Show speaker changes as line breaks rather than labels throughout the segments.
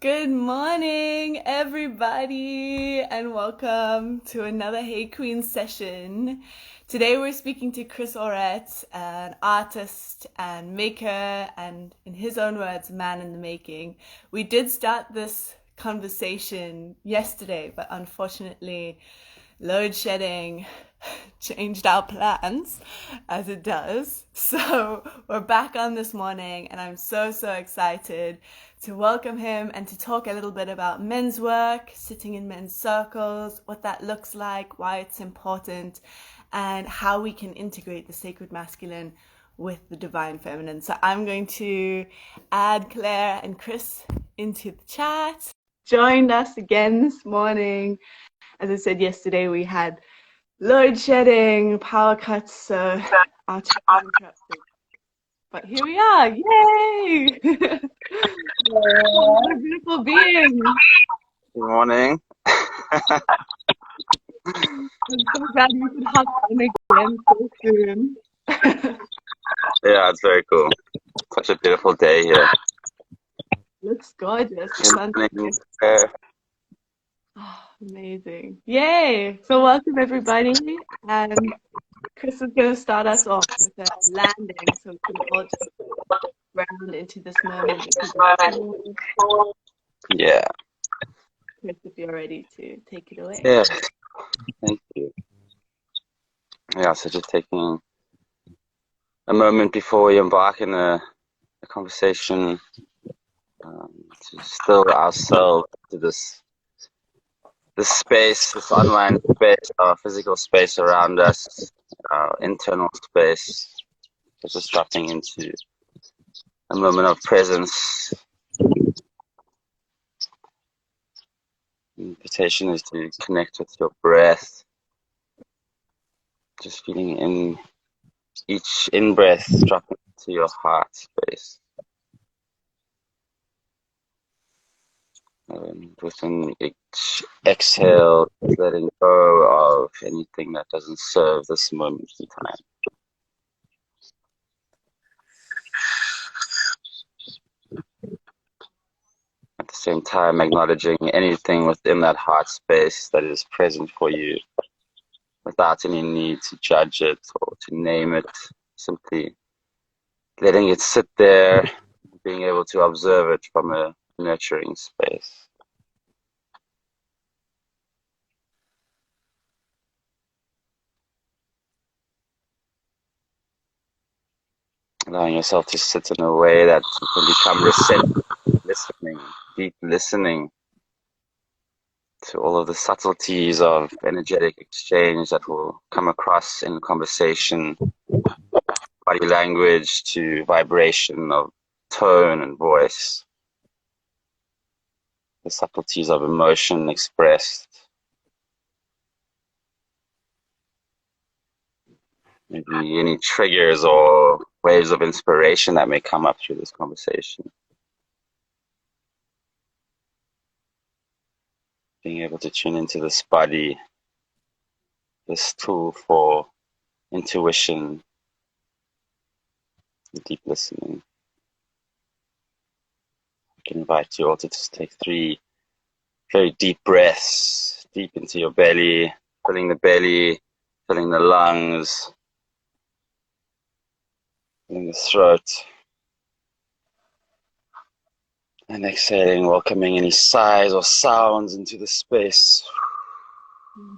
Good morning, everybody, and welcome to another Hey Queen session. Today we're speaking to Chris Auret, an artist and maker, and in his own words, man in the making. We did start this conversation yesterday, but unfortunately, load shedding changed our plans as it does. So we're back on this morning, and I'm so excited to welcome him and to talk a little bit about men's work, sitting in men's circles, what that looks like, why it's important, and how we can integrate the sacred masculine with the divine feminine. So I'm going to add Claire and Chris into the chat. Joined us again this morning. As I said yesterday, we had load shedding, power cuts, so our chat was interrupted. But here we are, yay! What a beautiful being.
Good morning.
I'm so glad we could hop on again so soon.
Yeah, it's very cool. Such a beautiful day here.
Looks gorgeous. Oh, amazing. Yay! So welcome everybody. And Chris is going to start us off with a landing so we can all just round into this moment.
Yeah.
Chris, if you're ready to take it away.
Yes. Thank you. Yeah, so just taking a moment before we embark in a conversation to still ourselves to this space, this online space, our physical space around us, our internal space. So just dropping into a moment of presence. The invitation is to connect with your breath. Just feeling in each in-breath, dropping into your heart space. Within each exhale, letting go of anything that doesn't serve this moment in time. At the same time, acknowledging anything within that heart space that is present for you without any need to judge it or to name it, simply letting it sit there, being able to observe it from a nurturing space. Allowing yourself to sit in a way that you can become receptive, listening, deep listening to all of the subtleties of energetic exchange that will come across in conversation, body language to vibration of tone and voice, the subtleties of emotion expressed, maybe any triggers or waves of inspiration that may come up through this conversation. Being able to tune into this body, this tool for intuition, deep listening. I can invite you all to just take 3 very deep breaths, deep into your belly, filling the lungs, filling the throat. And exhaling, welcoming any sighs or sounds into the space. You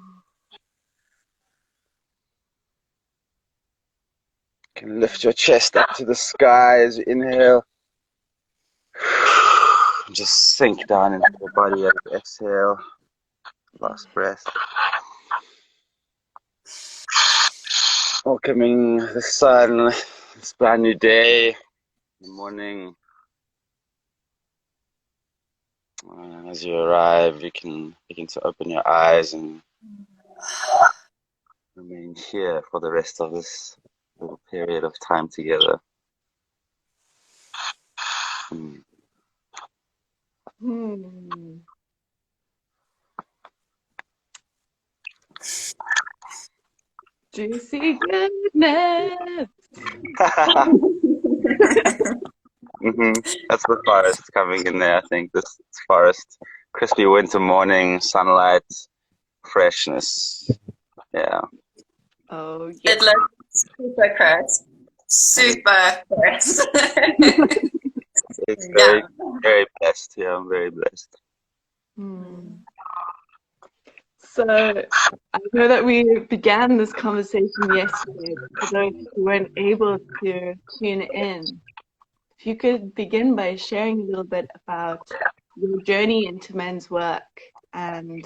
can lift your chest up to the sky as you inhale. Just sink down into your body as you exhale. Last breath. Welcoming the sun, this brand new day, the morning. As you arrive, you can begin to open your eyes and remain here for the rest of this little period of time together.
Juicy goodness.
That's the forest coming in there, I think. This forest, crispy winter morning, sunlight, freshness. Yeah.
Oh, yes.
It looks super crisp. Super crisp.
It's
Yeah.
very blessed. Yeah, I'm very blessed.
So I know that we began this conversation yesterday. For those who weren't able to tune in, if you could begin by sharing a little bit about your journey into men's work and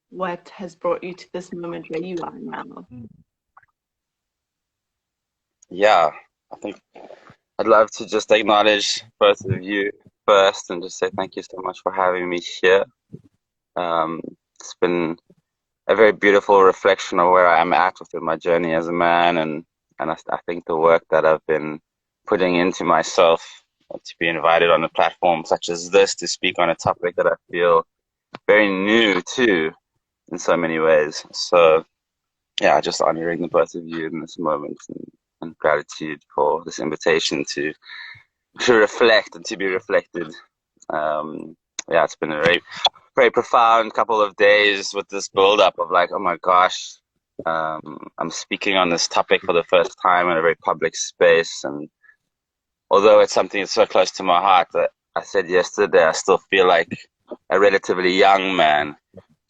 what has brought you to this moment where you are now.
Yeah, I think I'd love to just acknowledge both of you first and just say thank you so much for having me here. It's been a very beautiful reflection of where I'm at within my journey as a man, and I think the work that I've been putting into myself to be invited on a platform such as this to speak on a topic that I feel very new to in so many ways. So yeah, just honoring the both of you in this moment, and gratitude for this invitation to reflect and to be reflected. Yeah, it's been a very profound couple of days with this build up of like, oh my gosh, I'm speaking on this topic for the first time in a very public space. And although it's something that's so close to my heart, that I said yesterday, I still feel like a relatively young man.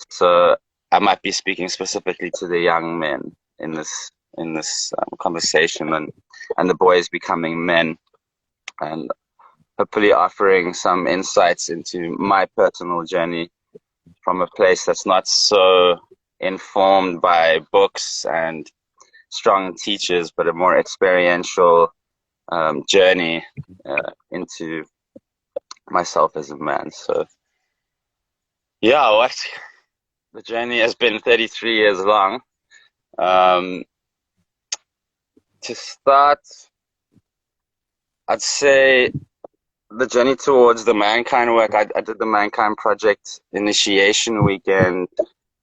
So I might be speaking specifically to the young men in this conversation, and the boys becoming men, and hopefully offering some insights into my personal journey from a place that's not so informed by books and strong teachers, but a more experiential journey into myself as a man. So yeah, the journey has been 33 years long. To start, I'd say the journey towards the Mankind work, I did the Mankind Project initiation weekend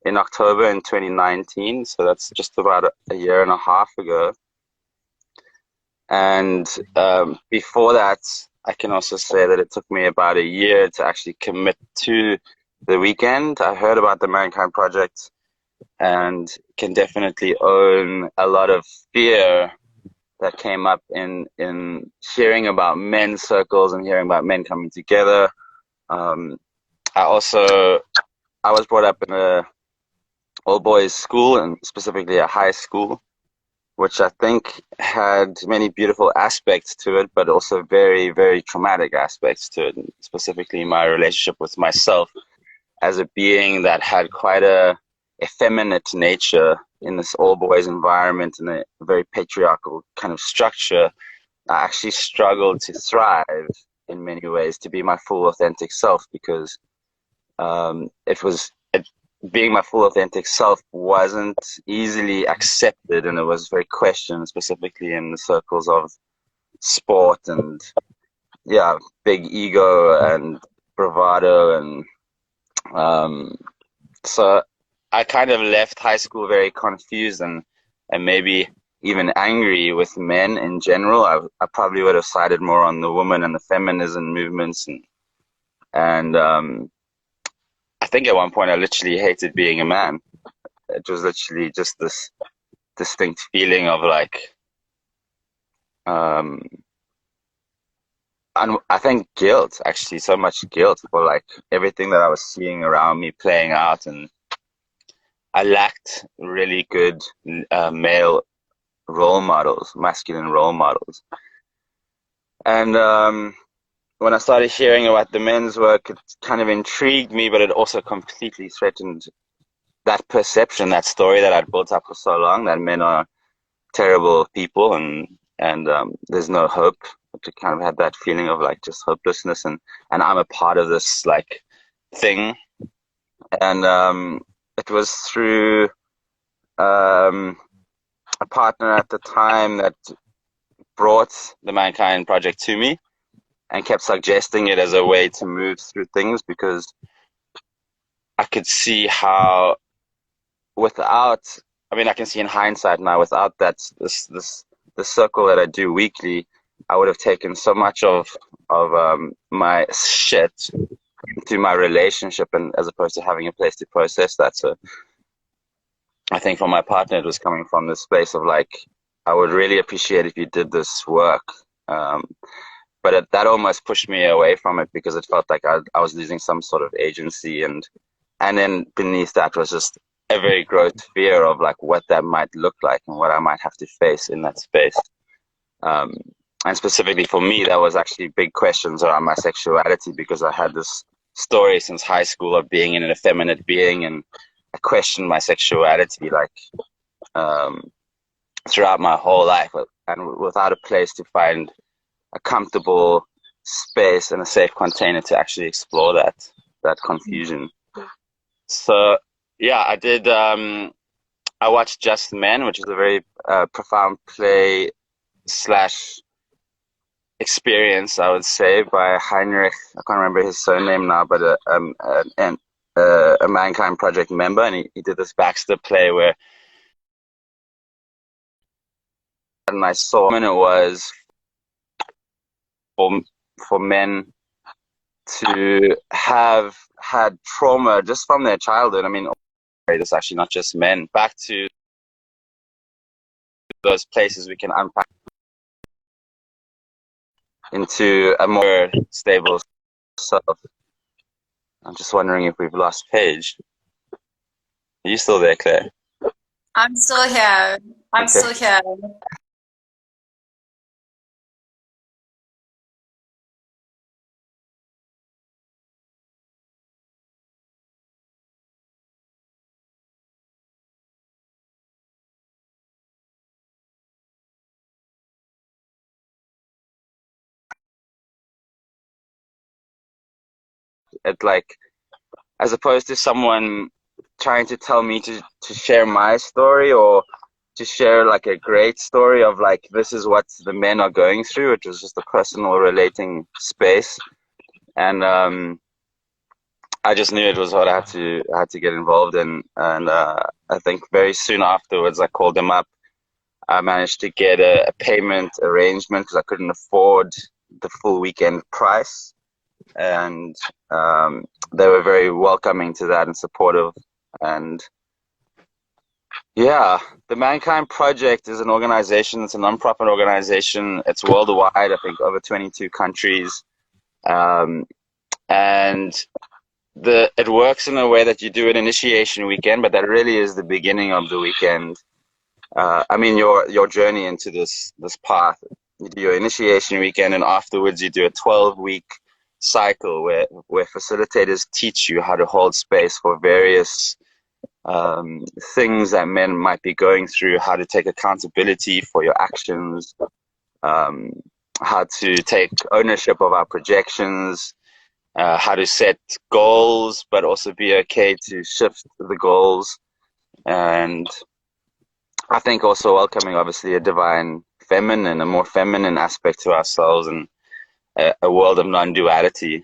in October in 2019, so that's just about a year and a half ago. And before that, I can also say that it took me about a year to actually commit to the weekend. I heard about the Mankind Project and can definitely own a lot of fear that came up in hearing about men's circles and hearing about men coming together. I was brought up in a all boys school, and specifically a high school, which I think had many beautiful aspects to it, but also very, very traumatic aspects to it, and specifically my relationship with myself as a being that had quite a effeminate nature in this all boys environment and a very patriarchal kind of structure. I actually struggled to thrive in many ways, to be my full authentic self, because being my full authentic self wasn't easily accepted, and it was very questioned, specifically in the circles of sport and big ego and bravado. And so I kind of left high school very confused and maybe even angry with men in general. I probably would have sided more on the woman and the feminism movements, and I think at one point I literally hated being a man. It was literally just this distinct feeling of like, and I think guilt, actually, so much guilt for like everything that I was seeing around me playing out, and I lacked really good male role models, masculine role models. And when I started hearing about the men's work, it kind of intrigued me, but it also completely threatened that perception, that story that I'd built up for so long, that men are terrible people and there's no hope. To kind of have that feeling of like just hopelessness, and I'm a part of this like thing. And it was through a partner at the time that brought the Mankind Project to me and kept suggesting it as a way to move through things, because I could see how I can see in hindsight now, without the circle that I do weekly, I would have taken so much of my shit into my relationship, and as opposed to having a place to process that. So I think for my partner, it was coming from this place of like, I would really appreciate if you did this work. But that almost pushed me away from it because it felt like I was losing some sort of agency. And then beneath that was just a very gross fear of like what that might look like and what I might have to face in that space. And specifically for me, that was actually big questions around my sexuality, because I had this story since high school of being an effeminate being, and I questioned my sexuality like throughout my whole life, and without a place to find a comfortable space and a safe container to actually explore that confusion. So yeah, I did. I watched Just Men, which is a very profound play slash experience, I would say, by Heinrich. I can't remember his surname now, but a Mankind Project member, and he did this Baxter play where, and I saw, and it was for men to have had trauma just from their childhood. I mean, it's actually not just men. Back to those places we can unpack into a more stable self. I'm just wondering if we've lost Paige. Are you still there, Claire?
I'm still here. I'm still here.
It like, as opposed to someone trying to tell me to share my story, or to share like a great story of like, this is what the men are going through, which was just a personal relating space. And I just knew it was what I had to get involved in. And I think very soon afterwards, I called them up. I managed to get a payment arrangement because I couldn't afford the full weekend price. And they were very welcoming to that and supportive. And yeah, the Mankind Project is an organization. It's a nonprofit organization. It's worldwide, I think over 22 countries. And it works in a way that you do an initiation weekend, but that really is the beginning of the weekend. I mean, your journey into this path. You do your initiation weekend, and afterwards you do a 12-week cycle where facilitators teach you how to hold space for various things that men might be going through, how to take accountability for your actions, how to take ownership of our projections, how to set goals, but also be okay to shift the goals. And I think also welcoming, obviously, a divine feminine, a more feminine aspect to ourselves, and a world of non-duality.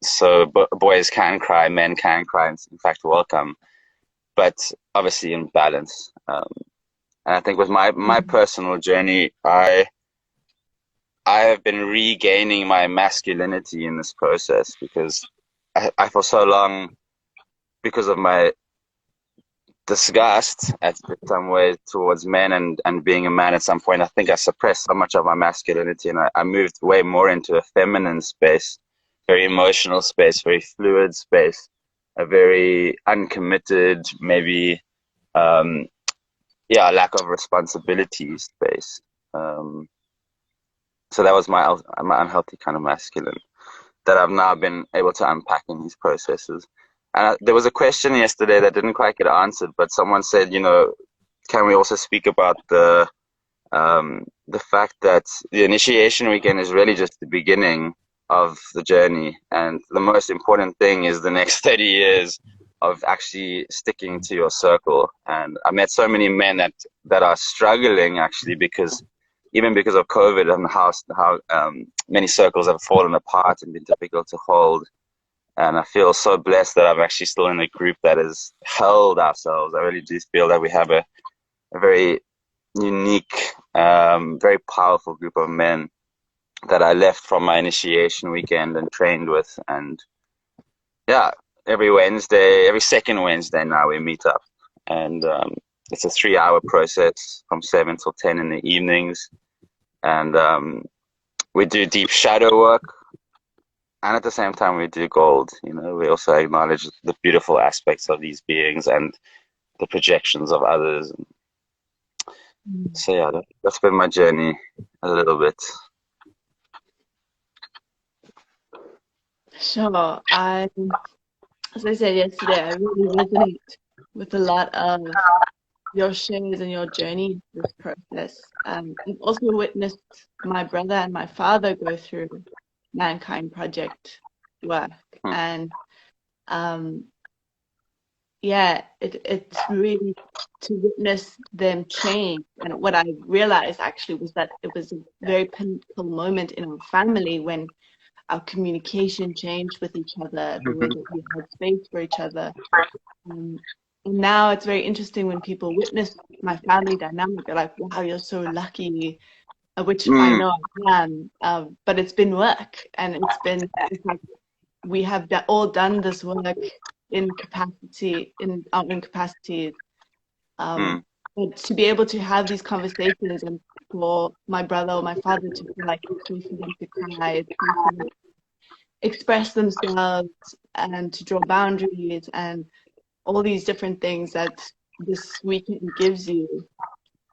So boys can cry, men can cry, and in fact welcome, but obviously in balance. And I think with my personal journey, I have been regaining my masculinity in this process, because I for so long, because of my disgust at some way towards men and being a man at some point, I think I suppressed so much of my masculinity, and I moved way more into a feminine space, very emotional space, very fluid space, a very uncommitted, maybe lack of responsibility space. So that was my unhealthy kind of masculine that I've now been able to unpack in these processes. And there was a question yesterday that didn't quite get answered, but someone said, can we also speak about the fact that the initiation weekend is really just the beginning of the journey, and the most important thing is the next 30 years of actually sticking to your circle. And I met so many men that are struggling actually, because of COVID and how many circles have fallen apart and been difficult to hold. And I feel so blessed that I'm actually still in a group that has held ourselves. I really do feel that we have a very unique, very powerful group of men that I left from my initiation weekend and trained with. And yeah, every second Wednesday now we meet up. And it's a 3-hour process from 7 till 10 in the evenings. And we do deep shadow work. And at the same time, we do gold. We also acknowledge the beautiful aspects of these beings and the projections of others. So yeah, that's been my journey a little bit.
Sure. As I said yesterday, I really resonate with a lot of your shares and your journey in this process. I've also witnessed my brother and my father go through Mankind Project work, and it's really to witness them change. And what I realized actually was that it was a very pivotal moment in our family when our communication changed with each other, the way that we had space for each other. And now it's very interesting when people witness my family dynamic. They're like, wow, you're so lucky, which I know I am. But it's been work, and it's like we have all done this work in our own capacities. But to be able to have these conversations and for my brother or my father to feel like it's safe for them to cry, it's safe for them to express themselves and to draw boundaries and all these different things that this weekend gives you.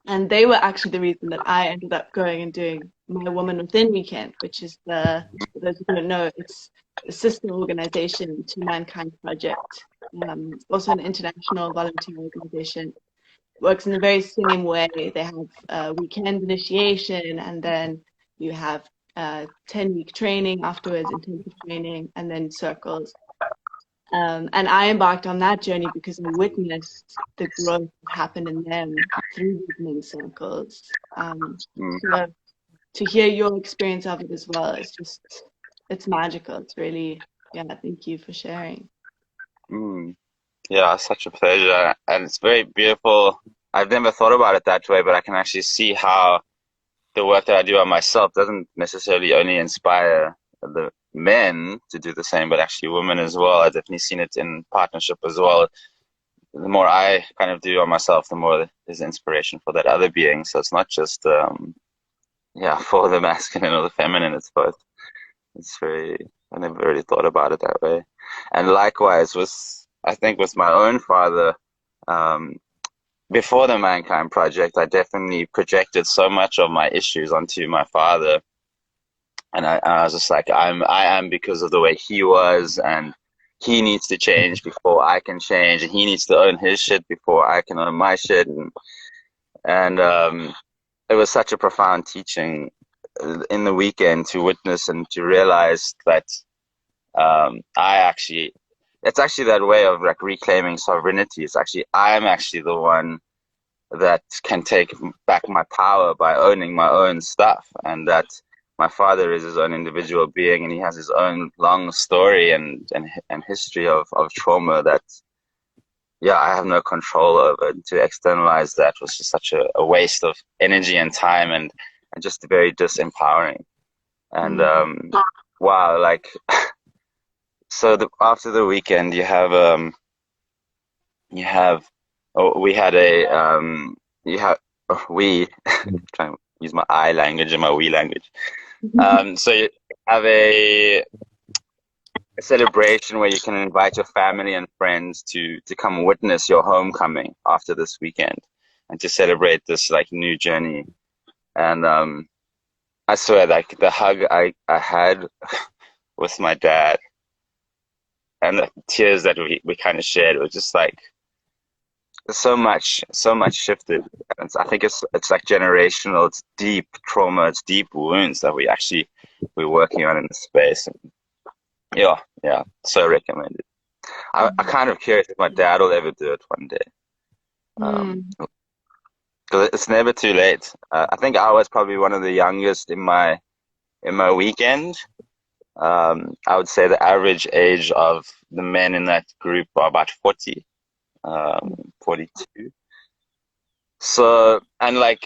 And they were actually the reason that I ended up going and doing my Woman Within weekend, which is for those who don't know, it's a sister organization to Mankind Project. It's also an international volunteer organization. It works in the very same way. They have weekend initiation, and then you have 10-week training afterwards, intensive training, and then circles. And I embarked on that journey because I witnessed the growth that happened in them through evening circles. So to hear your experience of it as well, it's magical. It's really, thank you for sharing.
Yeah, such a pleasure. And it's very beautiful. I've never thought about it that way, but I can actually see how the work that I do on myself doesn't necessarily only inspire the men to do the same, but actually women as well. I've definitely seen it in partnership as well. The more I kind of do on myself, the more there's inspiration for that other being. So it's not just, for the masculine or the feminine, it's both. I never really thought about it that way. And likewise, I think with my own father, before the Mankind Project, I definitely projected so much of my issues onto my father. And I was just like, I am because of the way he was, and he needs to change before I can change, and he needs to own his shit before I can own my shit. And it was such a profound teaching in the weekend to witness and to realize that it's actually that way of like reclaiming sovereignty. It's actually, I'm actually the one that can take back my power by owning my own stuff, and that my father is his own individual being, and he has his own long story and history of trauma that, I have no control over. To externalize that was just such a waste of energy and time, and just very disempowering. And wow, like so after the weekend, we had we trying to use my I language and my we language. So you have a celebration where you can invite your family and friends to come witness your homecoming after this weekend, and to celebrate this like new journey. And I swear, like the hug I had with my dad and the tears that we kind of shared, was just like so much shifted. And I think it's like generational. It's deep trauma. It's deep wounds that we're working on in the space. And yeah, so recommended. I'm kind of curious if my dad will ever do it one day. Because it's never too late. I think I was probably one of the youngest in my weekend. I would say the average age of the men in that group are about 40, 42. So, and I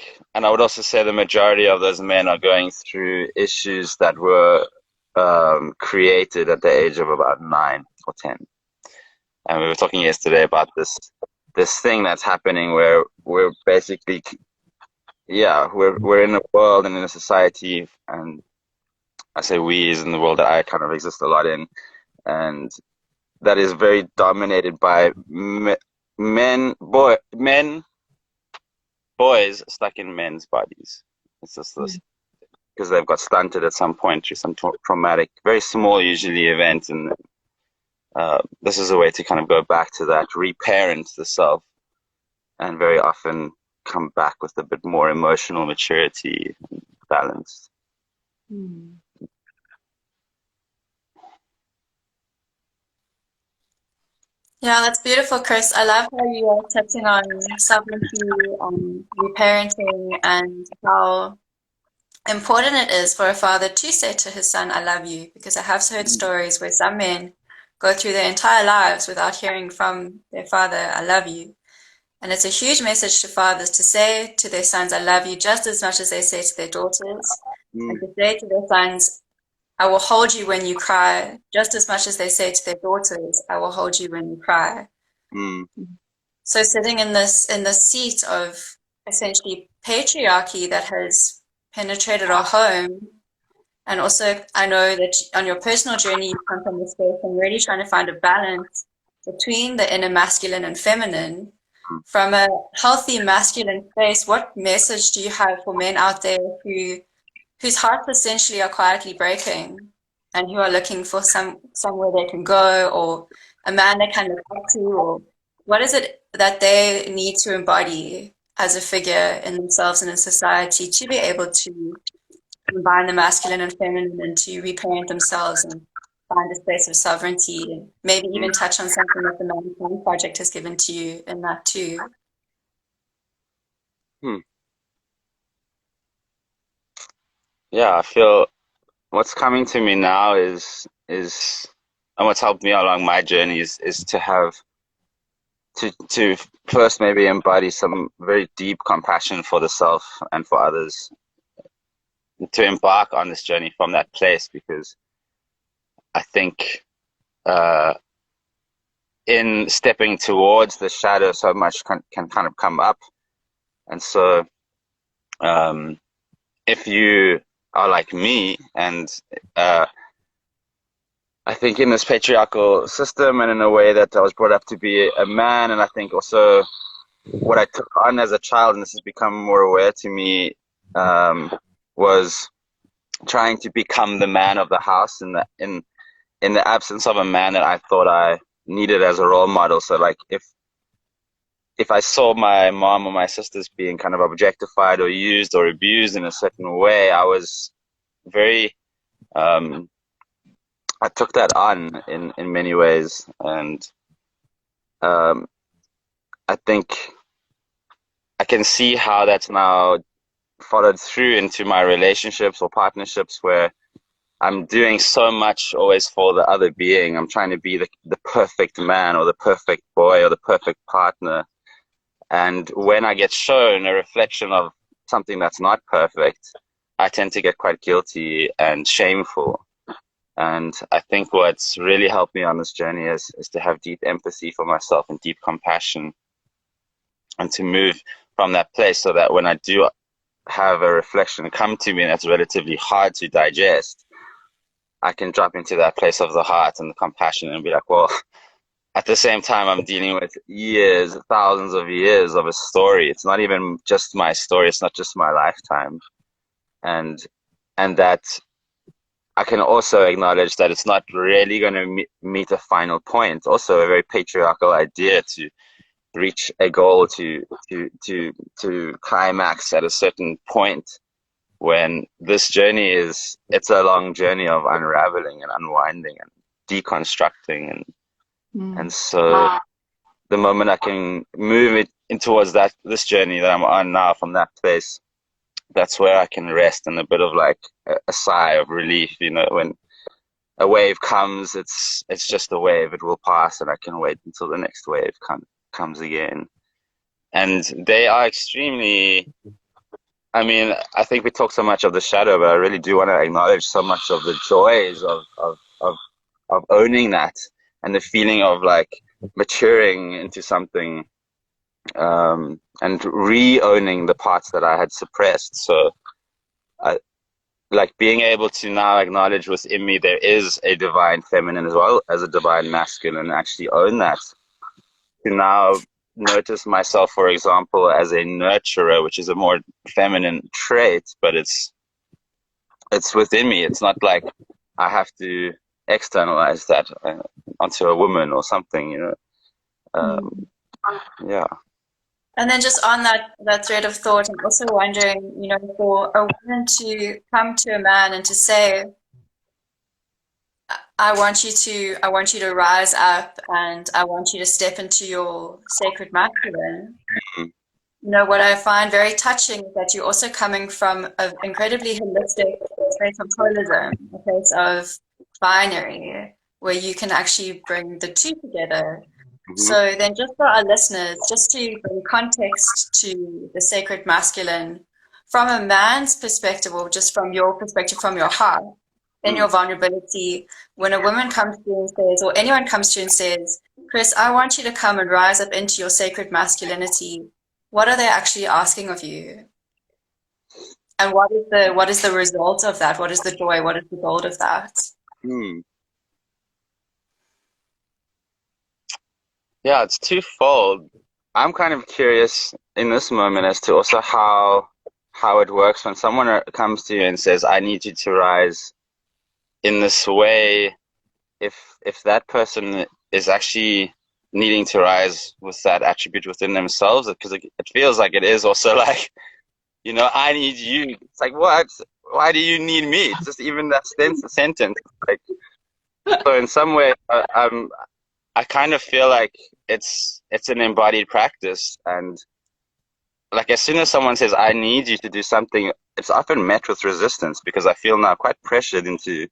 would also say the majority of those men are going through issues that were created at the age of about 9 or 10. And we were talking yesterday about this thing that's happening where we're basically, we're in a world and in a society, and I say we is in the world that I kind of exist a lot in, and that is very dominated by boys stuck in men's bodies. It's just this because they've got stunted at some point through some traumatic, very small usually event, and this is a way to kind of go back to that, reparent the self, and very often come back with a bit more emotional maturity and balance.
Yeah, that's beautiful, Chris. I love how you are touching on sovereignty, on reparenting, and how important it is for a father to say to his son, I love you, because I have heard stories where some men go through their entire lives without hearing from their father, I love you. And it's a huge message to fathers to say to their sons, I love you, just as much as they say to their daughters, and to say to their sons, I will hold you when you cry, just as much as they say to their daughters, I will hold you when you cry. So sitting in this seat of essentially patriarchy that has penetrated our home, and also I know that on your personal journey you come from this space and really trying to find a balance between the inner masculine and feminine. From a healthy masculine space, what message do you have for men out there whose hearts essentially are quietly breaking and who are looking for somewhere they can go, or a man they can look up to, or what is it that they need to embody as a figure in themselves and in society to be able to combine the masculine and feminine and to reparent themselves and find a space of sovereignty, and maybe even touch on something that the Man Project has given to you in that too.
Yeah, I feel what's coming to me now is and what's helped me along my journey is to have to first maybe embody some very deep compassion for the self and for others, to embark on this journey from that place, because I think in stepping towards the shadow, so much can kind of come up. And so if you are like me, and I think in this patriarchal system and in a way that I was brought up to be a man, and I think also what I took on as a child, and this has become more aware to me, was trying to become the man of the house in the absence of a man that I thought I needed as a role model. So like if I saw my mom or my sisters being kind of objectified or used or abused in a certain way, I was very I took that on in many ways, and I think I can see how that's now followed through into my relationships or partnerships, where I'm doing so much always for the other being. I'm trying to be the perfect man or the perfect boy or the perfect partner. And when I get shown a reflection of something that's not perfect, I tend to get quite guilty and shameful. And I think what's really helped me on this journey is to have deep empathy for myself and deep compassion, and to move from that place, so that when I do have a reflection come to me that's relatively hard to digest, I can drop into that place of the heart and the compassion and be like, well, at the same time, I'm dealing with years, thousands of years of a story. It's not even just my story. It's not just my lifetime. And that I can also acknowledge that it's not really going to meet a final point. Also a very patriarchal idea to reach a goal, to climax at a certain point, when this journey it's a long journey of unraveling and unwinding and deconstructing, and so the moment I can move it in towards this journey that I'm on now from that place, that's where I can rest in a bit of like a sigh of relief. You know, when a wave comes, it's just a wave. It will pass, and I can wait until the next wave comes again. and they are extremely. I mean, I think we talk so much of the shadow, but I really do want to acknowledge so much of the joys of owning that, and the feeling of like maturing into something, and re-owning the parts that I had suppressed. So I, like being able to now acknowledge within me there is a divine feminine as well as a divine masculine, and actually own that. To now notice myself, for example, as a nurturer, which is a more feminine trait, but it's within me. It's not like I have to externalize that onto a woman or something, you know. Yeah.
And then just on that thread of thought, I'm also wondering, you know, for a woman to come to a man and to say, I want you to rise up and I want you to step into your sacred masculine. You know, what I find very touching is that you're also coming from an incredibly holistic space of holism, a place of binary, where you can actually bring the two together. So then just for our listeners, just to bring context to the sacred masculine from a man's perspective, or just from your perspective, from your heart, in your vulnerability, when a woman comes to you and says, or anyone comes to you and says, Chris, I want you to come and rise up into your sacred masculinity, what are they actually asking of you? And what is the result of that? What is the joy? What is the goal of that?
Yeah, it's twofold. I'm kind of curious in this moment as to also how it works when someone comes to you and says, I need you to rise in this way, if that person is actually needing to rise with that attribute within themselves, because it feels like it is also like, you know, I need you. It's like, what? Why do you need me? It's just even that sentence. Like, so in some way, I kind of feel like it's an embodied practice, and like as soon as someone says, I need you to do something, it's often met with resistance, because I feel now quite pressured into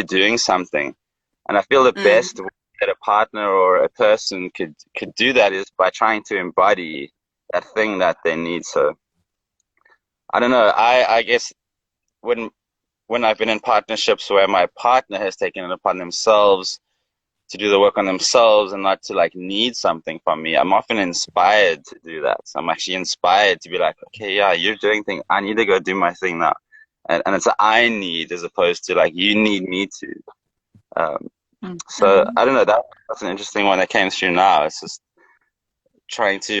doing something. And I feel the best way that a partner or a person could do that is by trying to embody that thing that they need. So I don't know. I guess when I've been in partnerships where my partner has taken it upon themselves to do the work on themselves and not to like need something from me, I'm often inspired to do that. So I'm actually inspired to be like, okay, yeah, you're doing thing. I need to go do my thing now. And it's a I need as opposed to like you need me to. So I don't know. That's an interesting one that came through now. It's just trying to.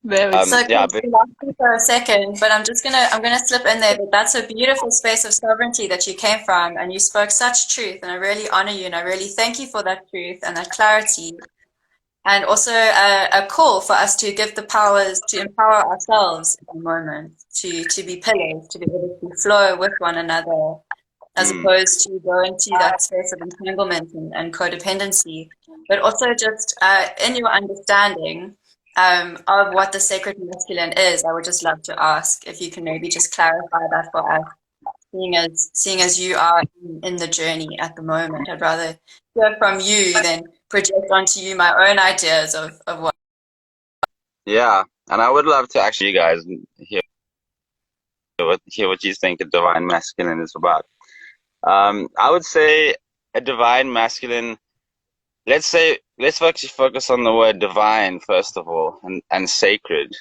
So
Yeah,
we lost you for a second, but I'm gonna slip in there. But that's a beautiful space of sovereignty that you came from, and you spoke such truth, and I really honor you, and I really thank you for that truth and that clarity, and also a call for us to give the powers to empower ourselves in the moment, to be pillars, to be able to flow with one another, as opposed to go into that space of entanglement and codependency, but also just in your understanding of what the sacred masculine is. I would just love to ask if you can maybe just clarify that for us, seeing as you are in the journey at the moment. I'd rather hear from you than project onto you my own ideas of what.
Yeah, and I would love to actually you guys hear what you think a divine masculine is about. I would say a divine masculine. Let's actually focus on the word divine first of all, and sacred,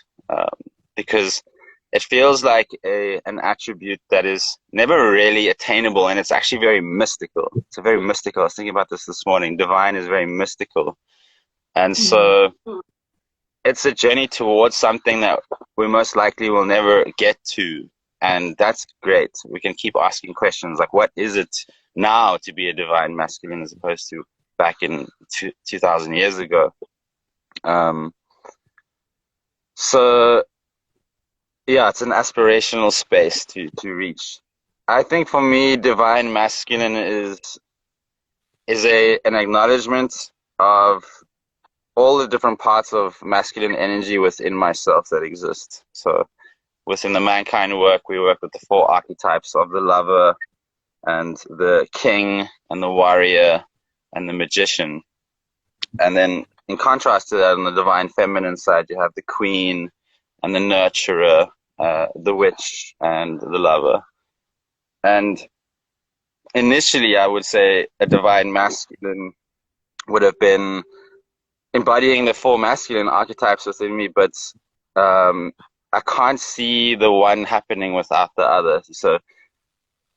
because it feels like an attribute that is never really attainable, and it's actually very mystical. It's a very mystical. I was thinking about this morning. Divine is very mystical, and so it's a journey towards something that we most likely will never get to, and that's great. We can keep asking questions like, what is it now to be a divine masculine as opposed to back in 2,000 years ago? So yeah, it's an aspirational space to reach. I think for me, divine masculine is is an acknowledgement of all the different parts of masculine energy within myself that exist. So within the mankind work, we work with the 4 archetypes of the lover and the king and the warrior and the magician. And then in contrast to that, on the divine feminine side, you have the queen and the nurturer, the witch and the lover. And initially, I would say a divine masculine would have been embodying the 4 masculine archetypes within me, but I can't see the one happening without the other. So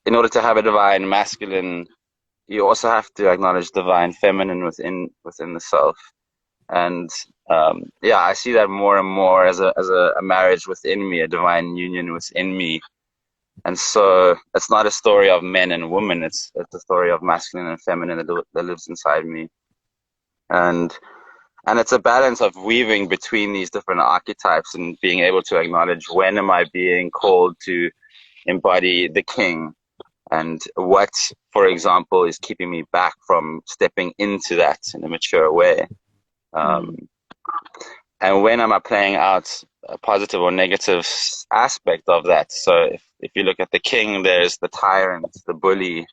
in order to have a divine masculine, you also have to acknowledge divine feminine within the self. And yeah, I see that more and more as a marriage within me, a divine union within me. And so it's not a story of men and women, it's a story of masculine and feminine that lives inside me. And it's a balance of weaving between these different archetypes and being able to acknowledge, when am I being called to embody the king, and what, for example, is keeping me back from stepping into that in a mature way. And when am I playing out a positive or negative aspect of that? So if you look at the king, there's the tyrant, the bully,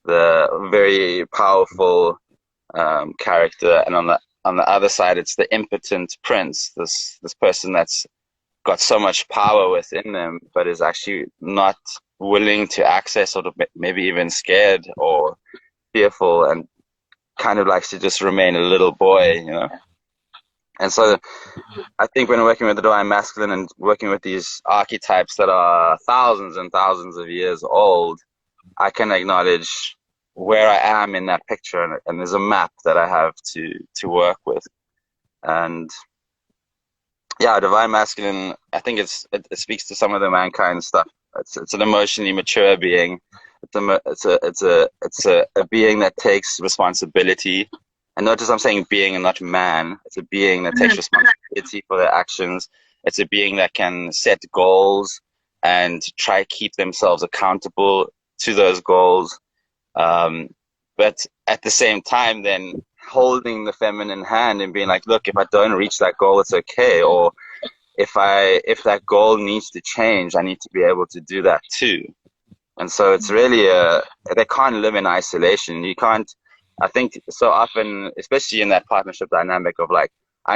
the very powerful character, and on the other side, it's the impotent prince, this person that's got so much power within them, but is actually not willing to access, or maybe even scared or fearful, and kind of likes to just remain a little boy, you know. And so I think when working with the divine masculine and working with these archetypes that are thousands and thousands of years old, I can acknowledge where I am in that picture, and there's a map that I have to work with. And yeah, divine masculine, I think it speaks to some of the mankind stuff. It's an emotionally mature being. It's a being that takes responsibility. And notice I'm saying being and not man. It's a being that takes responsibility for their actions. It's a being that can set goals and try to keep themselves accountable to those goals. But at the same time, then holding the feminine hand and being like, look, if I don't reach that goal, it's okay. Or if that goal needs to change, I need to be able to do that too. And so it's really they can't live in isolation. You can't. I think so often, especially in that partnership dynamic of like,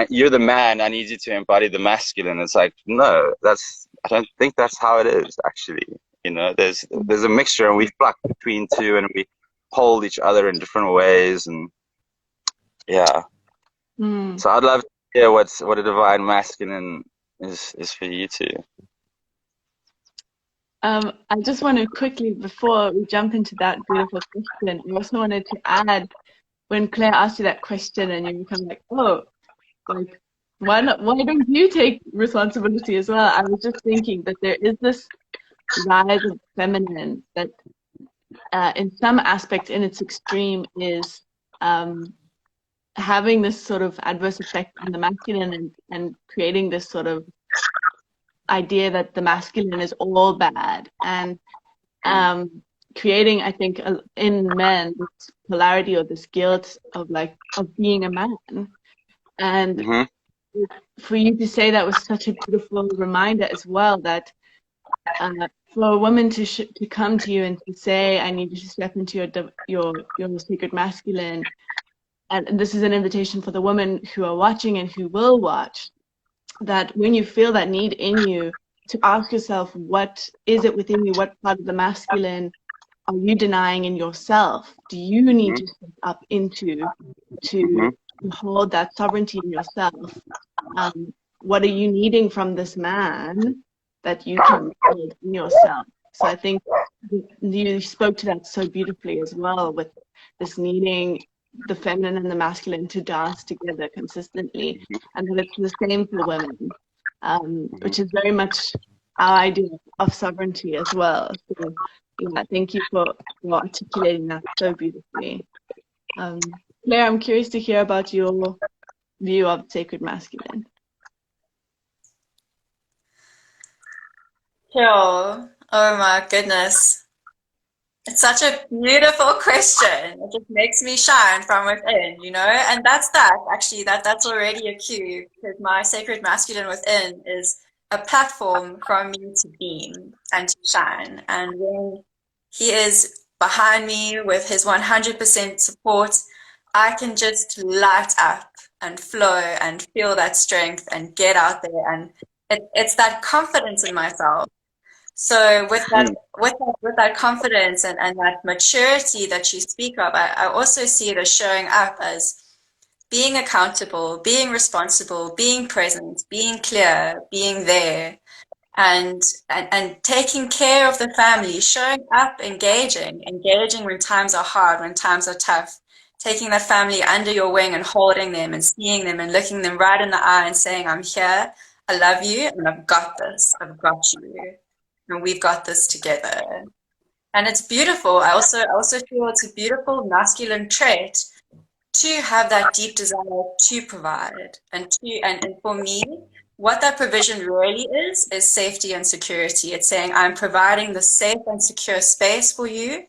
you're the man, I need you to embody the masculine. It's like, no, I don't think that's how it is, actually. You know, there's a mixture, and we fluctuate between two, and we hold each other in different ways. And yeah. So I'd love to hear what a divine masculine is for you too.
I just want to quickly, before we jump into that beautiful question, I also wanted to add, when Claire asked you that question and you become like, oh, like, why don't you take responsibility as well? I was just thinking that there is this rise of feminine that in some aspect, in its extreme, is having this sort of adverse effect on the masculine and creating this sort of idea that the masculine is all bad, and creating, I think, in men this polarity or this guilt of being a man. And for you to say that was such a beautiful reminder as well, that for a woman to come to you and to say, I need you to step into your sacred masculine, and this is an invitation for the women who are watching and who will watch, that when you feel that need in you, to ask yourself, what is it within you? What part of the masculine are you denying in yourself? Do you need to step up into to hold that sovereignty in yourself? What are you needing from this man that you can hold in yourself? So I think you spoke to that so beautifully as well, with this needing the feminine and the masculine to dance together consistently, and that it's the same for women, which is very much our idea of sovereignty as well. So, yeah, thank you for articulating that so beautifully. Claire, I'm curious to hear about your view of sacred masculine.
Sure. Oh my goodness. It's such a beautiful question. It just makes me shine from within, you know? And that's actually, that's already a cue, because my sacred masculine within is a platform for me to beam and to shine. And when he is behind me with his 100% support, I can just light up and flow and feel that strength and get out there. And it's that confidence in myself. So with that confidence and that maturity that you speak of, I also see it as showing up as being accountable, being responsible, being present, being clear, being there, and taking care of the family, showing up, engaging when times are hard, when times are tough, taking that family under your wing and holding them and seeing them and looking them right in the eye and saying, I'm here, I love you, and I've got this, I've got you, and we've got this together. And it's beautiful. I also feel it's a beautiful masculine trait to have that deep desire to provide and for me, what that provision really is safety and security. It's saying I'm providing the safe and secure space for you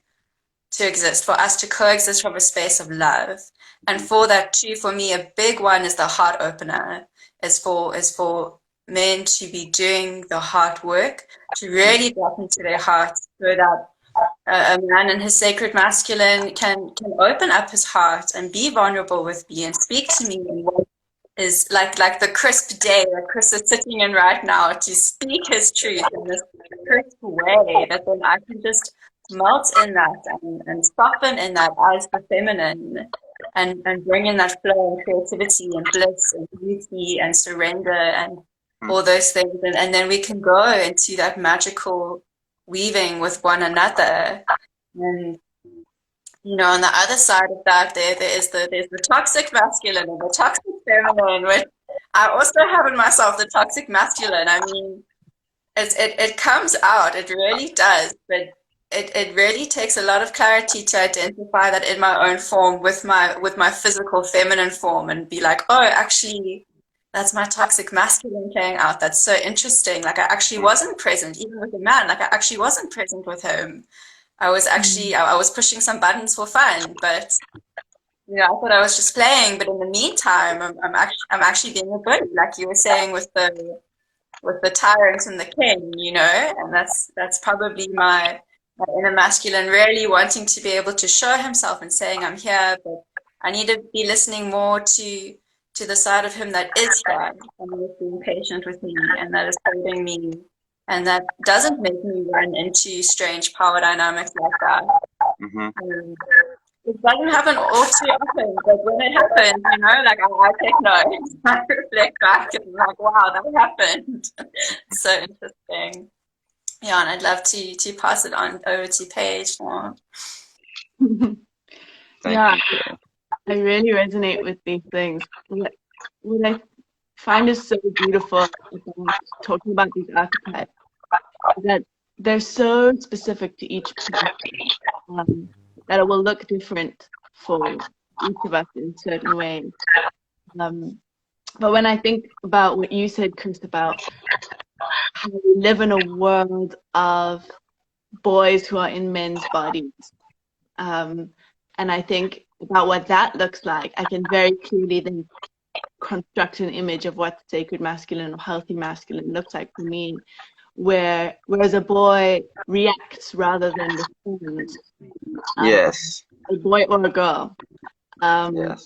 to exist, for us to coexist from a space of love. And for that too, for me, a big one is the heart opener, is for men to be doing the heart work, to really drop into their hearts, so that a man in his sacred masculine can open up his heart and be vulnerable with me and speak to me in what is like the crisp day that Chris is sitting in right now, to speak his truth in this crisp way that then I can just melt in that and soften in that as the feminine, and bring in that flow and creativity and bliss and beauty and surrender and all those things, and then we can go into that magical weaving with one another. And you know, on the other side of that, there's the toxic masculine and the toxic feminine, which I also have in myself, the toxic masculine. I mean, it comes out, it really does, but it really takes a lot of clarity to identify that in my own form with my physical feminine form, and be like, oh, actually, that's my toxic masculine playing out. That's so interesting. Like, I actually wasn't present, even with a man. Like, I actually wasn't present with him. I was actually, I was pushing some buttons for fun, but you know, I thought I was just playing. But in the meantime, I'm actually being a bully, like you were saying with the tyrant and the king, you know. And that's probably my inner masculine really wanting to be able to show himself and saying, I'm here, but I need to be listening more to the side of him that is here and is being patient with me and that is holding me, and that doesn't make me run into strange power dynamics like that. It doesn't happen all too often, but when it happens, you know, like I take notes, I reflect back and I'm like, wow, that happened. So interesting. Yeah, and I'd love to pass it on over to Paige now.
Yeah, I really resonate with these things. What I find is so beautiful about talking about these archetypes is that they're so specific to each person, that it will look different for each of us in certain ways. But when I think about what you said, Chris, about how we live in a world of boys who are in men's bodies, and I think about what that looks like, I can very clearly then construct an image of what sacred masculine or healthy masculine looks like for me, whereas a boy reacts rather than responds.
Yes.
A boy or a girl.
Yes.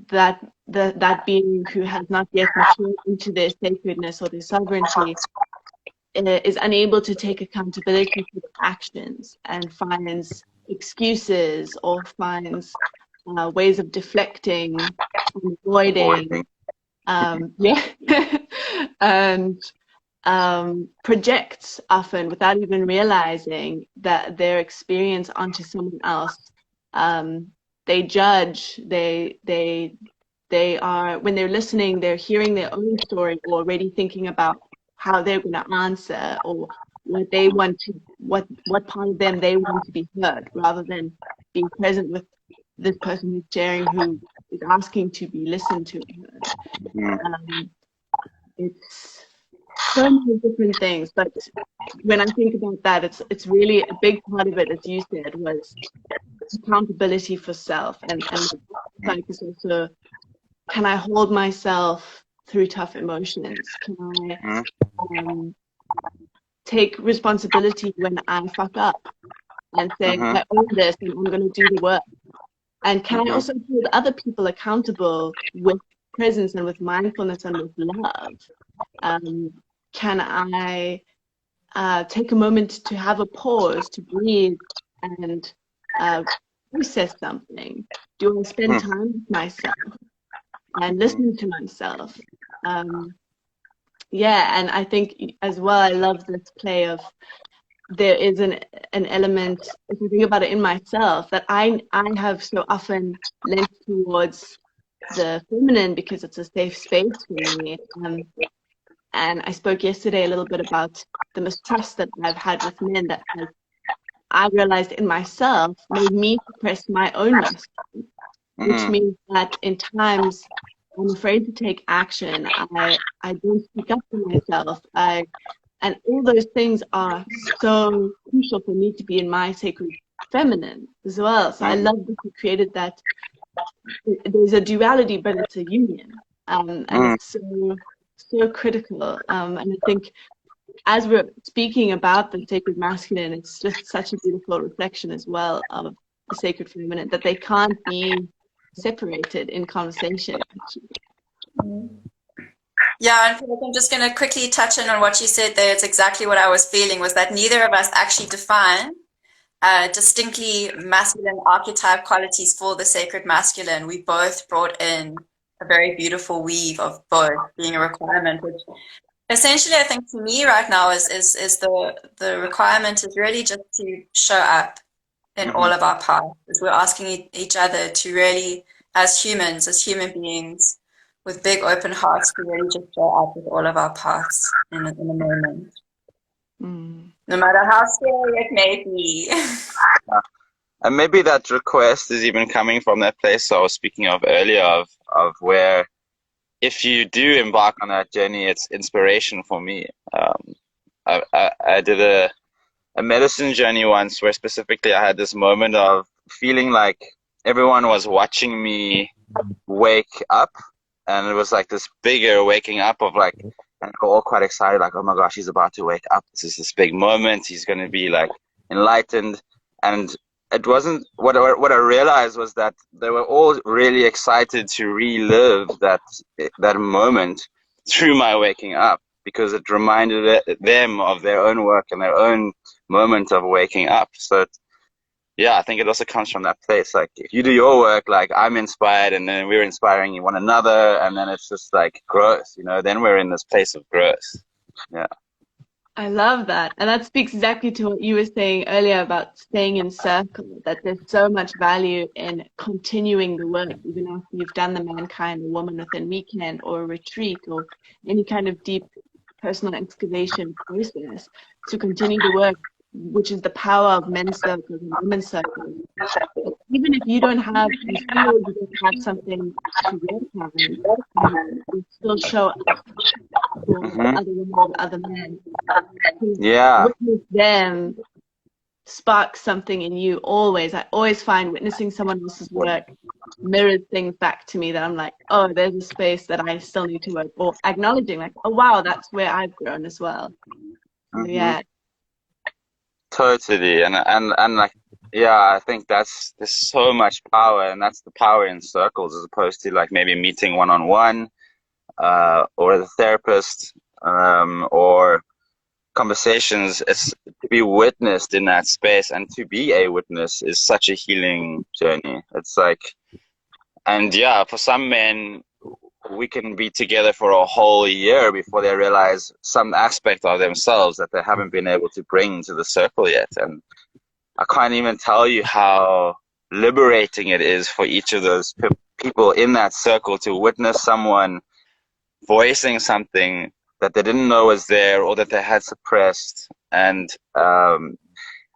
That being who has not yet matured into their sacredness or their sovereignty is unable to take accountability for their actions and finds excuses or finds ways of deflecting and avoiding, and projects often without even realizing that their experience onto someone else. They judge, they are, when they're listening, they're hearing their own story or already thinking about how they're going to answer or what they want to, what part of them they want to be heard, rather than being present with this person who's sharing, who is asking to be listened to and heard. so many different things, but when I think about that, it's really a big part of it, as you said, was accountability for self, and like is also, can I hold myself through tough emotions? Can I take responsibility when I fuck up and say, I own this and I'm going to do the work? And can I also hold other people accountable with presence and with mindfulness and with love? Can I take a moment to have a pause, to breathe and process something? Do I spend time with myself and listen to myself? Yeah, and I think as well, I love this play of, there is an element, if you think about it in myself, that I have so often lent towards the feminine because it's a safe space for me. And I spoke yesterday a little bit about the mistrust that I've had with men that I realized in myself made me suppress my own masculinity, which means that in times I'm afraid to take action. I don't speak up for myself. And all those things are so crucial for me to be in my sacred feminine as well. So I love that you created that. There's a duality, but it's a union. And it's so critical. And I think as we're speaking about the sacred masculine, it's just such a beautiful reflection as well of the sacred feminine, that they can't be separated in conversation.
Yeah, and I'm just going to quickly touch in on what you said there. It's exactly what I was feeling, was that neither of us actually define distinctly masculine archetype qualities for the sacred masculine. We both brought in a very beautiful weave of both being a requirement, which essentially I think for me right now is the requirement is really just to show up in all of our parts. We're asking each other to really, as humans, as human beings, with big open hearts, to really just show up with all of our parts in a moment. No matter how scary it may be.
And maybe that request is even coming from that place I was speaking of earlier, of where if you do embark on that journey, it's inspiration for me. I did a medicine journey once where specifically I had this moment of feeling like everyone was watching me wake up, and it was like this bigger waking up of like, and we're all quite excited, like, oh my gosh, he's about to wake up. This is this big moment. He's going to be like enlightened. And it wasn't, what I realized was that they were all really excited to relive that moment through my waking up, because it reminded them of their own work and their own moment of waking up. So yeah, I think it also comes from that place. Like, if you do your work, like, I'm inspired, and then we're inspiring one another, and then it's just like growth, then we're in this place of growth. Yeah.
I love that. And that speaks exactly to what you were saying earlier about staying in circle, that there's so much value in continuing the work, even after you've done the Mankind, the Woman Within weekend, or a retreat, or any kind of deep personal excavation process, to continue the work, which is the power of men's circles and women's circles. Even if you don't have, you feel you don't have something to work on, you still show up for other women or other men.
Yeah.
Witness them sparks something in you always. I always find witnessing someone else's work mirrors things back to me that I'm like, oh, there's a space that I still need to work, or acknowledging like, oh wow, that's where I've grown as well. So, yeah.
Totally. And like, yeah, I think there's so much power, and that's the power in circles, as opposed to like maybe meeting one-on-one, or the therapist, or conversations. It's to be witnessed in that space, and to be a witness is such a healing journey. It's like, and yeah, for some men, we can be together for a whole year before they realize some aspect of themselves that they haven't been able to bring to the circle yet. And I can't even tell you how liberating it is for each of those people in that circle to witness someone voicing something that they didn't know was there, or that they had suppressed. And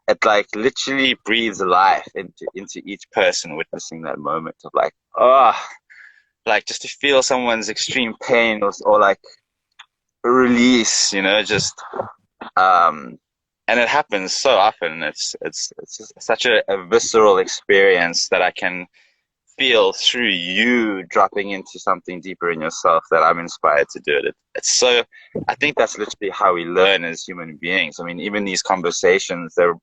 it like literally breathes life into each person witnessing that moment of like, oh, like just to feel someone's extreme pain, or like release, just and it happens so often. It's just such a visceral experience that I can feel through you dropping into something deeper in yourself, that I'm inspired to do it. It's so, I think that's literally how we learn as human beings. I mean, even these conversations, they're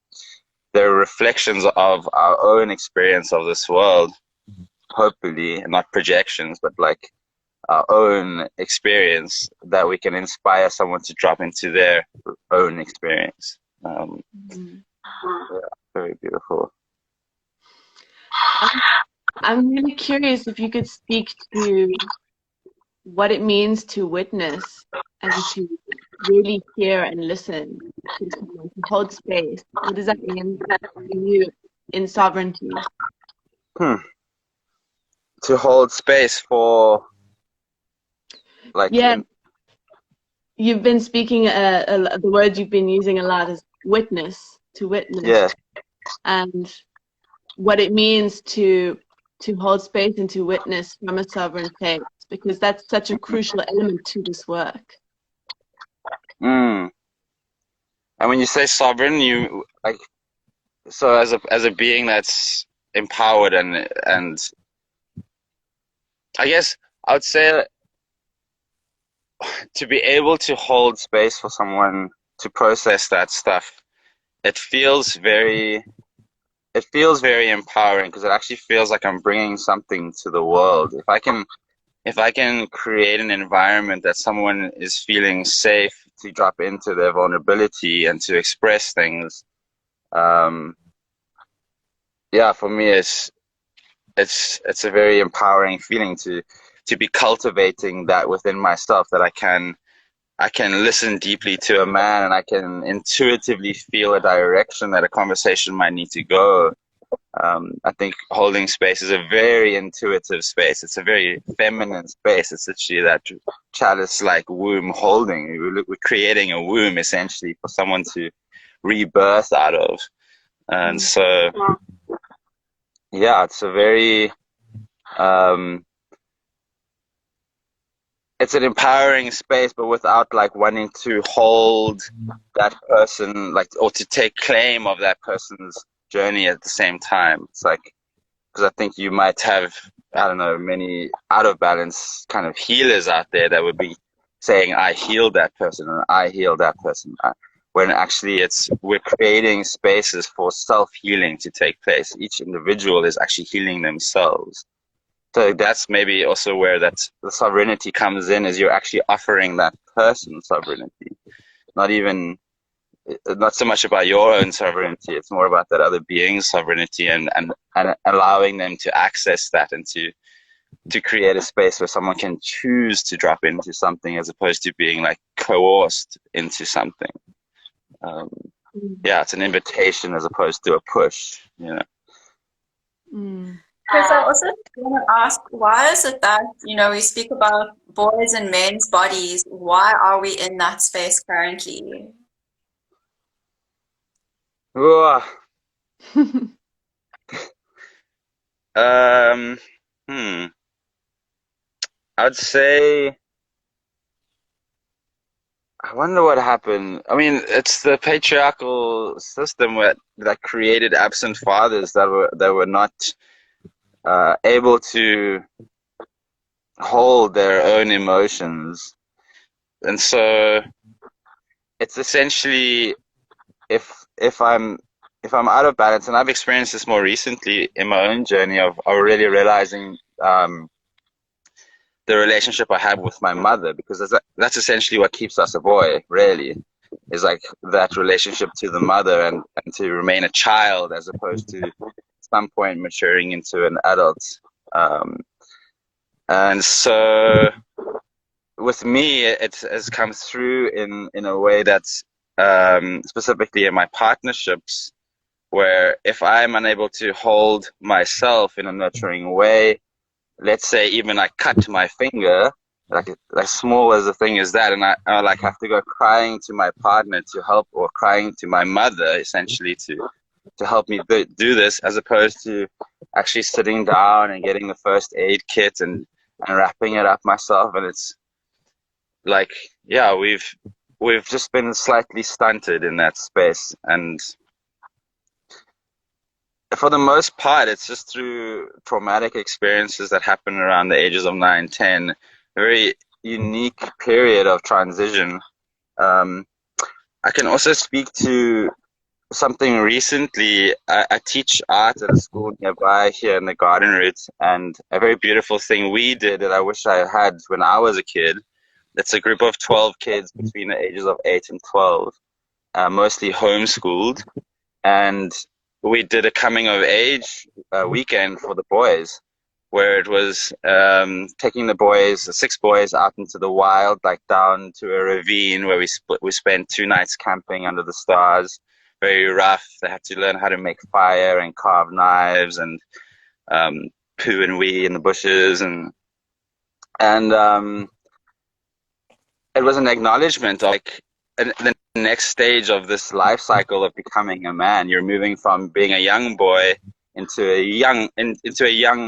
reflections of our own experience of this world, hopefully, not projections, but like our own experience, that we can inspire someone to drop into their own experience. Yeah, very beautiful.
I'm really curious if you could speak to what it means to witness and to really hear and listen to someone, to hold space. What does that mean for you in sovereignty?
To hold space for, like,
yeah, you've been speaking the word you've been using a lot is witness, to witness.
Yeah.
And what it means to hold space and to witness from a sovereign place, because that's such a crucial element to this work.
And when you say sovereign, you like, so as a being that's empowered and I guess I would say to be able to hold space for someone to process that stuff, it feels very empowering, because it actually feels like I'm bringing something to the world. If I can create an environment that someone is feeling safe to drop into their vulnerability and to express things, yeah, for me it's a very empowering feeling to be cultivating that within myself, that I can listen deeply to a man, and I can intuitively feel a direction that a conversation might need to go. I think holding space is a very intuitive space. It's a very feminine space. It's literally that chalice-like womb holding. We're creating a womb, essentially, for someone to rebirth out of. And so, yeah, it's a very... it's an empowering space, but without like wanting to hold that person, like, or to take claim of that person's journey at the same time. It's like, because I think you might have, I don't know, many out of balance kind of healers out there that would be saying, I healed that person and I healed that person. When actually we're creating spaces for self-healing to take place. Each individual is actually healing themselves. So that's maybe also where the sovereignty comes in, is you're actually offering that person sovereignty. Not so much about your own sovereignty, it's more about that other being's sovereignty, and allowing them to access that, and to create a space where someone can choose to drop into something as opposed to being like coerced into something. Yeah, it's an invitation as opposed to a push,
Chris, I also want to ask, why is it that, we speak about boys and men's bodies? Why are we in that space currently?
I'd say, I wonder what happened. I mean, it's the patriarchal system that created absent fathers that were not able to hold their own emotions. And so it's essentially, if I'm out of balance, and I've experienced this more recently in my own journey of really realizing the relationship I have with my mother, because that's essentially what keeps us a boy, really, is like that relationship to the mother, and to remain a child as opposed to some point maturing into an adult. And so with me, it has come through in a way that's specifically in my partnerships, where if I'm unable to hold myself in a nurturing way, let's say even I cut my finger, like as small as the thing is that, and I like have to go crying to my partner to help, or crying to my mother essentially to help me do this, as opposed to actually sitting down and getting the first aid kit and wrapping it up myself. And it's like, yeah, we've just been slightly stunted in that space, and for the most part, it's just through traumatic experiences that happen around the ages of 9, 10, a very unique period of transition. I can also speak to something recently. I teach art at a school nearby here in the Garden Route, and a very beautiful thing we did that I wish I had when I was a kid. It's a group of 12 kids between the ages of 8 and 12, mostly homeschooled, and we did a coming of age weekend for the boys, where it was taking the boys, 6 boys, out into the wild, like down to a ravine where we spent 2 nights camping under the stars. Very rough. They had to learn how to make fire and carve knives and poo and wee in the bushes, and it was an acknowledgement of like the next stage of this life cycle of becoming a man. You're moving from being a young boy into a young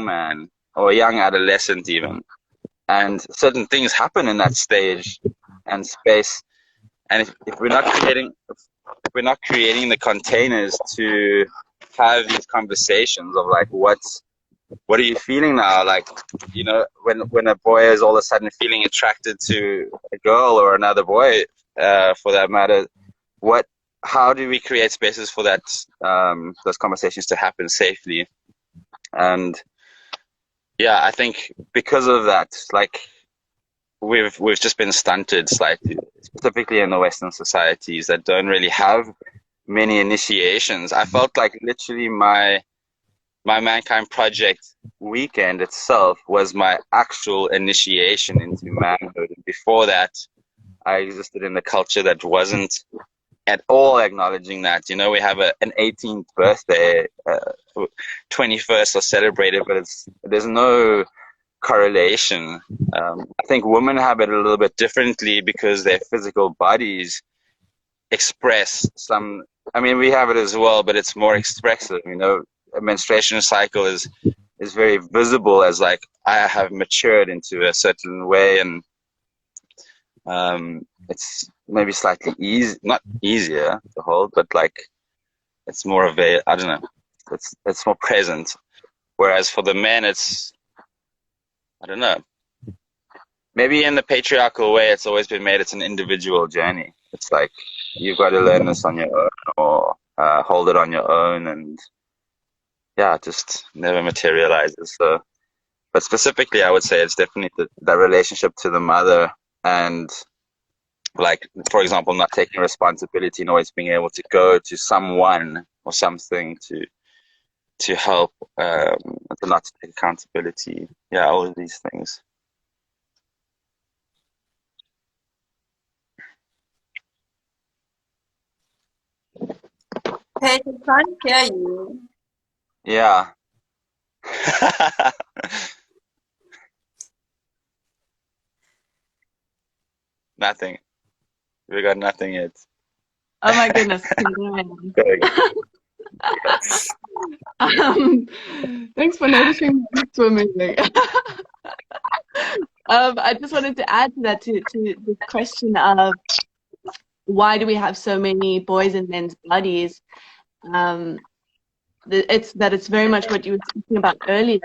man, or a young adolescent even, and certain things happen in that stage and space. And if we're not creating the containers to have these conversations of like, what are you feeling now? Like, you know, when a boy is all of a sudden feeling attracted to a girl or another boy, for that matter, how do we create spaces for that, those conversations to happen safely? And yeah, I think because of that, like, we've just been stunted slightly, specifically in the Western societies that don't really have many initiations. I felt like literally my Mankind Project weekend itself was my actual initiation into manhood. Before that, I existed in a culture that wasn't at all acknowledging that. You know, we have an 18th birthday, 21st are celebrated, but there's no correlation. I think women have it a little bit differently because their physical bodies express some. I mean, we have it as well, but it's more expressive. You know, a menstruation cycle is very visible as like, I have matured into a certain way, and it's maybe slightly not easier to hold, but like it's more of a, I don't know, it's more present. Whereas for the men, it's, I don't know, maybe in the patriarchal way, it's always been made it's an individual journey. It's like, you've got to learn this on your own, or hold it on your own, and yeah, it just never materializes. So, but specifically, I would say it's definitely that relationship to the mother, and like, for example, not taking responsibility and always being able to go to someone or something to help, to not take accountability. Yeah, all of these things.
Paige, I can't hear you.
Yeah. Nothing. We got nothing yet.
Oh my goodness. Thanks for noticing. It's so amazing. I just wanted to add to that, to the question of why do we have so many boys in men's bodies? It's very much what you were speaking about earlier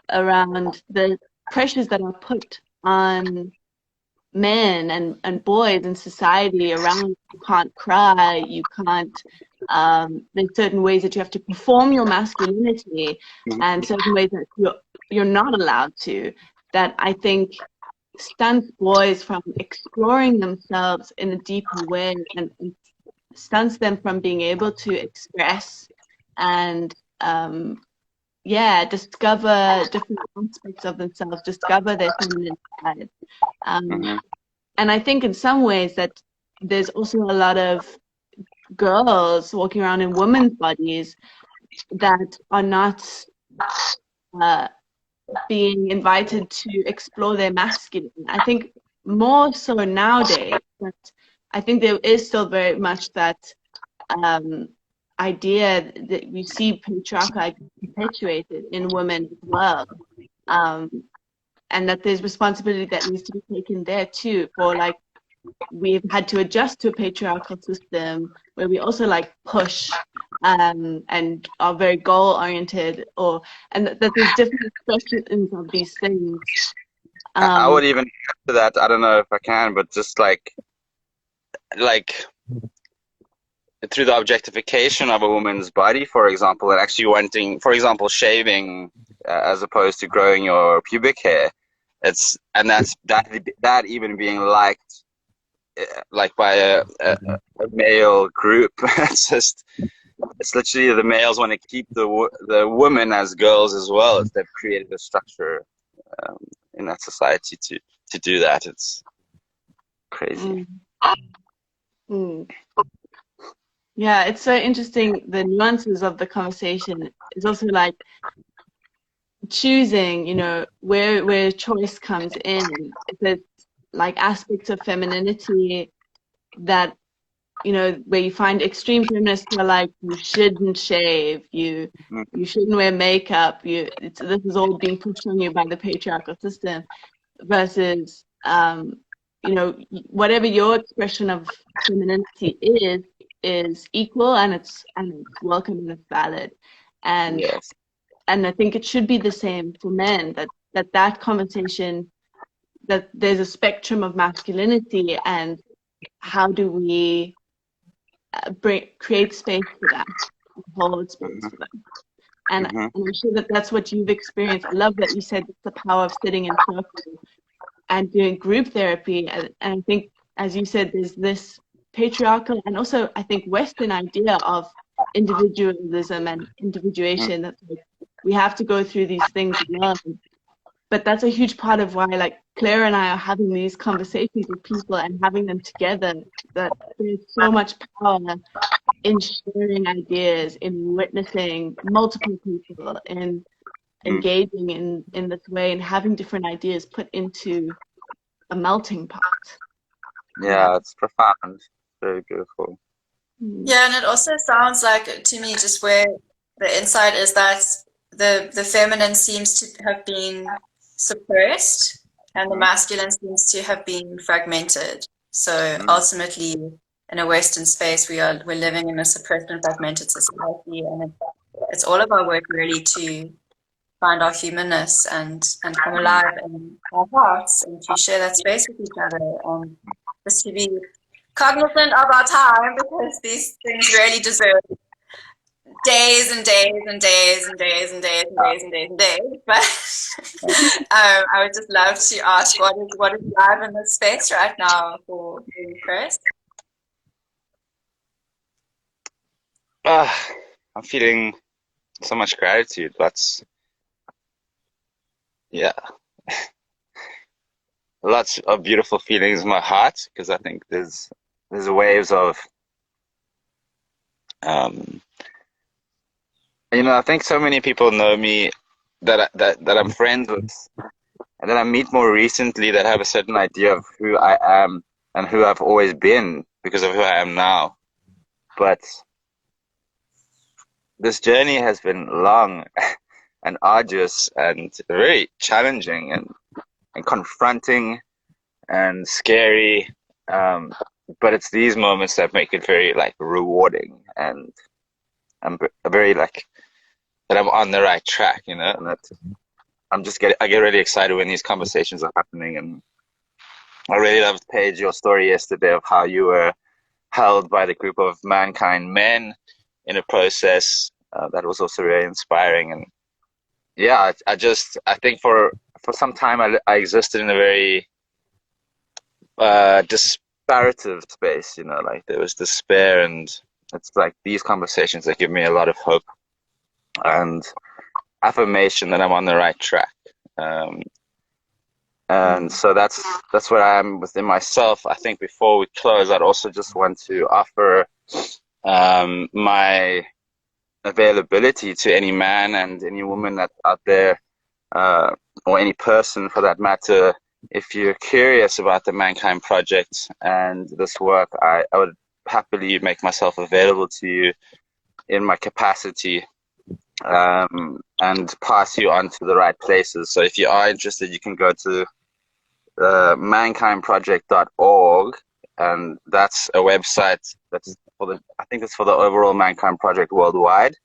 around the pressures that are put on men and boys in society around. You can't cry, you can't, there's certain ways that you have to perform your masculinity, and certain ways that you're not allowed to, that I think stunts boys from exploring themselves in a deeper way, and stunts them from being able to express and discover different aspects of themselves, discover their feminine side. And I think in some ways that there's also a lot of girls walking around in women's bodies that are not being invited to explore their masculine. I think more so nowadays, but I think there is still very much that idea that we see patriarchal perpetuated in women as well, and that there's responsibility that needs to be taken there too, for like we've had to adjust to a patriarchal system where we also like push and are very goal oriented, and that there's different expressions of these things.
I would even add to that. I don't know if I can, but just like through the objectification of a woman's body, for example, and actually wanting, for example, shaving as opposed to growing your pubic hair. That even being liked like by a male group. It's literally the males want to keep the women as girls as well. They've created a structure in that society to do that. It's crazy.
Yeah, it's so interesting. The nuances of the conversation is also like choosing, where choice comes in. There's like aspects of femininity that, where you find extreme feminists who are like, you shouldn't shave, you shouldn't wear makeup, this is all being pushed on you by the patriarchal system, versus, whatever your expression of femininity is equal, and it's welcome and it's valid. And
yes.
And I think it should be the same for men, that conversation, that there's a spectrum of masculinity, and how do we create space for that, hold space for that. And I'm sure that's what you've experienced. I love that you said the power of sitting in circle and doing group therapy. And I think, as you said, there's this patriarchal and also, I think, Western idea of individualism and individuation. That's like, we have to go through these things alone. But that's a huge part of why, like, Claire and I are having these conversations with people and having them together, that there's so much power in sharing ideas, in witnessing multiple people, in engaging in this way, and having different ideas put into a melting pot.
Yeah, it's profound. Very beautiful.
Yeah, and it also sounds like, to me, just where the insight is that the feminine seems to have been suppressed and the masculine seems to have been fragmented. So ultimately, in a Western space, we're living in a suppressed and fragmented society, and it's all of our work really to find our humanness and come alive in our hearts, and to share that space with each other, and just to be cognizant of our time, because these things really deserve days and days and days and days and days and days and days and days. But I would just love to ask, what is live in this space right now for you, Chris?
I'm feeling so much gratitude. Lots of beautiful feelings in my heart, because I think there's waves of I think so many people know me that I'm friends with, and then I meet more recently that have a certain idea of who I am and who I've always been because of who I am now. But this journey has been long and arduous and very challenging and confronting and scary. But it's these moments that make it very rewarding, and I'm very that I'm on the right track, and that I get really excited when these conversations are happening. And I really loved, Paige, your story yesterday of how you were held by the group of mankind men in a process that was also very inspiring. And yeah, I think for some time I existed in a very disparative space, there was despair, and it's like these conversations that give me a lot of hope and affirmation that I'm on the right track. And so that's where I am within myself. I think before we close, I'd also just want to offer my availability to any man and any woman that's out there, or any person for that matter. If you're curious about the Mankind Project and this work, I would happily make myself available to you in my capacity, and pass you on to the right places. So if you are interested, you can go to mankindproject.org, and that's a website that is for the, I think it's for the overall Mankind Project worldwide.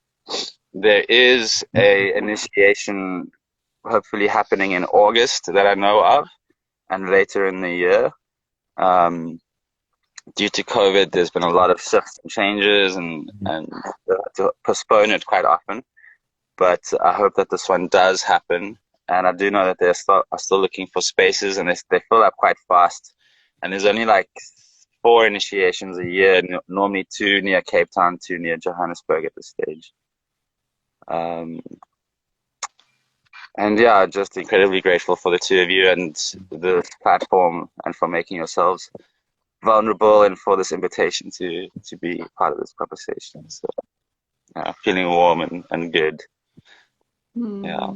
There is a initiation hopefully happening in August that I know of, and later in the year. Due to COVID, there's been a lot of shifts and changes, and to postpone it quite often. But I hope that this one does happen. And I do know that they are still looking for spaces, and they fill up quite fast. And there's only like 4 initiations a year, normally 2 near Cape Town, 2 near Johannesburg at this stage. And yeah, just incredibly grateful for the 2 of you and the platform, and for making yourselves vulnerable, and for this invitation to be part of this conversation. So feeling warm and good. Yeah.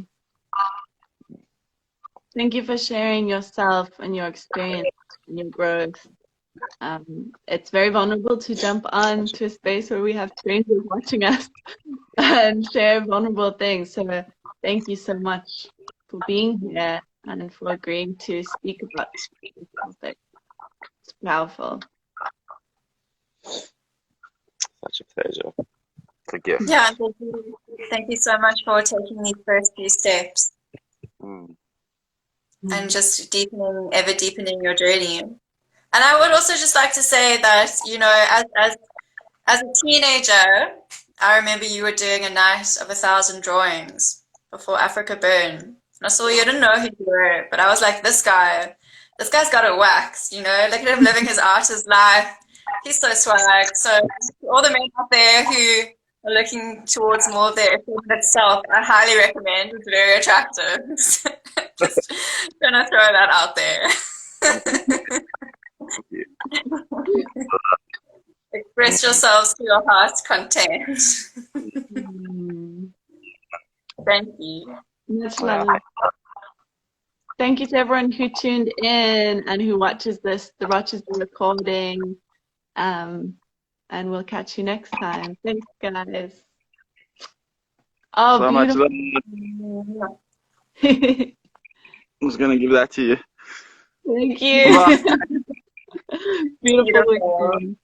Thank you for sharing yourself and your experience and your growth. It's very vulnerable to jump on to a space where we have strangers watching us and share vulnerable things. So thank you so much for being here and for agreeing to speak about this topic. It's powerful.
Such a pleasure. It's a gift.
Yeah, thank you so much for taking these first few steps and just ever deepening your journey. And I would also just like to say that, you know, as a teenager, I remember you were doing a night of 1,000 drawings before Africa Burned. And I saw you, I didn't know who you were, but I was like, this guy's got it waxed, you know, look at him living his artist life. He's so swag. So all the men out there who are looking towards more of their effeminate self, I highly recommend. It's very attractive. Just gonna throw that out there. Express yourselves to your heart's content. Thank you.
Much love. Thank you to everyone who tuned in and who watches the recording. And we'll catch you next time. Thanks, guys. Oh,
so
beautiful.
much love. I'm just gonna give that to you.
Thank you. Beautiful.